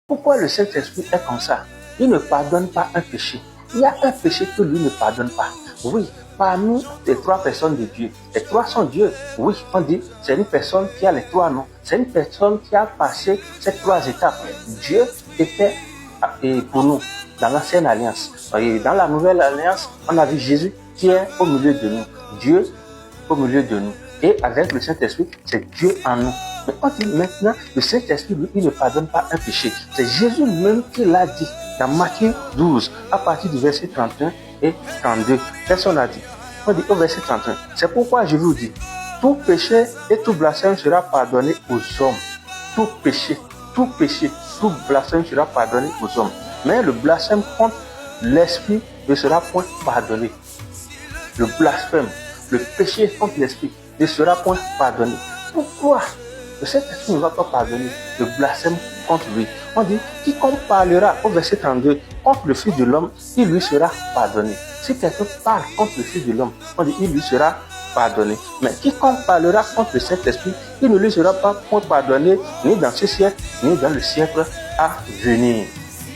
Pourquoi le Saint-Esprit est comme ça? Il ne pardonne pas un péché. Il y a un péché que lui ne pardonne pas. Oui, parmi les 3 personnes de Dieu, les 3 sont Dieu. Oui, on dit, c'est une personne qui a les 3 noms. C'est une personne qui a passé ces 3 étapes. Dieu était pour nous dans l'ancienne alliance. Et dans la nouvelle alliance, on a vu Jésus qui est au milieu de nous. Dieu au milieu de nous. Et avec le Saint-Esprit, c'est Dieu en nous. Mais on dit maintenant, le Saint-Esprit, lui, il ne pardonne pas un péché. C'est Jésus même qui l'a dit dans Matthieu 12, à partir du verset 31 et 32. Qu'est-ce qu'on a dit? On dit au verset 31. C'est pourquoi je vous dis, tout péché et tout blasphème sera pardonné aux hommes. Tout péché, tout blasphème sera pardonné aux hommes. Mais le blasphème contre l'Esprit ne sera point pardonné. Le blasphème, le péché contre l'Esprit ne sera point pardonné. Pourquoi le Saint-Esprit ne va pas pardonner le blasphème contre lui? On dit, quiconque parlera, au verset 32, contre le Fils de l'homme, il lui sera pardonné. Si quelqu'un parle contre le Fils de l'homme, on dit, il lui sera pardonné. Mais quiconque parlera contre le Saint-Esprit, il ne lui sera pas pardonné, ni dans ce siècle, ni dans le siècle à venir.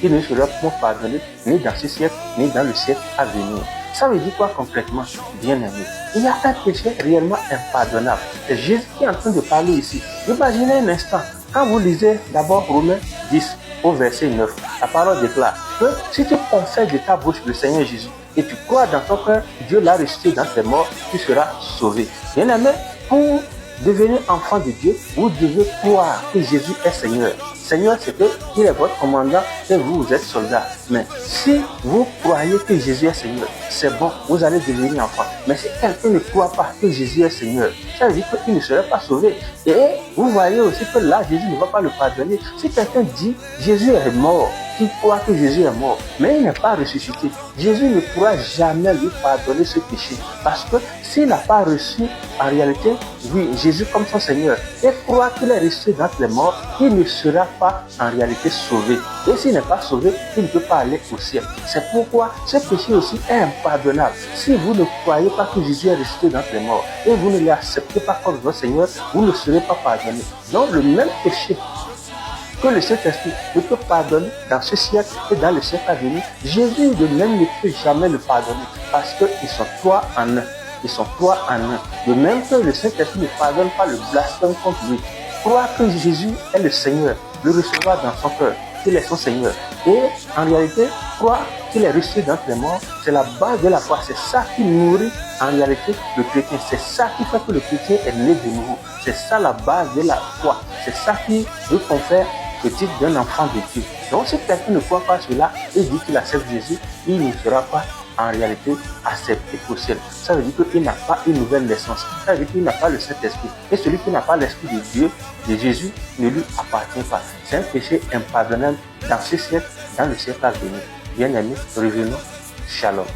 Il ne sera point pardonné, ni dans ce siècle, ni dans le siècle à venir. Ça veut dire quoi concrètement, bien aimé? Il y a un péché réellement impardonnable. C'est Jésus qui est en train de parler ici. Imaginez un instant, quand vous lisez d'abord Romains 10 au verset 9, la parole déclare que si tu confesses de ta bouche le Seigneur Jésus et tu crois dans ton cœur, Dieu l'a ressuscité dans tes morts, tu seras sauvé. Bien aimé, pour devenir enfant de Dieu, vous devez croire que Jésus est Seigneur. Seigneur, c'est qu'il est votre commandant et vous êtes soldat. Mais si vous croyez que Jésus est Seigneur, c'est bon, vous allez devenir enfant. Mais si quelqu'un ne croit pas que Jésus est Seigneur, ça veut dire qu'il ne serait pas sauvé. Et vous voyez aussi que là, Jésus ne va pas le pardonner. Si quelqu'un dit Jésus est mort, qui croit que Jésus est mort, mais il n'est pas ressuscité, Jésus ne pourra jamais lui pardonner ce péché. Parce que s'il n'a pas reçu, en réalité, oui, Jésus comme son Seigneur, et croit qu'il est ressuscité dans les morts, il ne sera pas en réalité sauvé. Et s'il n'est pas sauvé, il ne peut pas aller au ciel. C'est pourquoi ce péché aussi est impardonnable. Si vous ne croyez pas que Jésus est ressuscité dans les morts, et vous ne l'acceptez pas comme votre Seigneur, vous ne serez pas pardonné. Donc le même péché que le Saint-Esprit ne peut pardonner dans ce siècle et dans le siècle à venir, Jésus de même ne peut jamais le pardonner parce qu'ils sont 3 en 1. Ils sont 3 en 1. De même que le Saint-Esprit ne pardonne pas le blasphème contre lui. Croire que Jésus est le Seigneur, le recevoir dans son cœur, qu'il est son Seigneur. Et en réalité, croire qu'il est ressuscité dans les morts, c'est la base de la foi. C'est ça qui nourrit en réalité le chrétien. C'est ça qui fait que le chrétien est né de nouveau. C'est ça la base de la foi. C'est ça qui veut confère le titre d'un enfant de Dieu. Donc si quelqu'un ne croit pas cela et dit qu'il accepte Jésus, il ne sera pas en réalité accepté au ciel. Ça veut dire qu'il n'a pas une nouvelle naissance. Ça veut dire qu'il n'a pas le Saint-Esprit. Et celui qui n'a pas l'Esprit de Dieu, de Jésus, ne lui appartient pas. C'est un péché impardonnable dans ce siècle, dans le siècle à venir. Bien aimés, revenons. Shalom.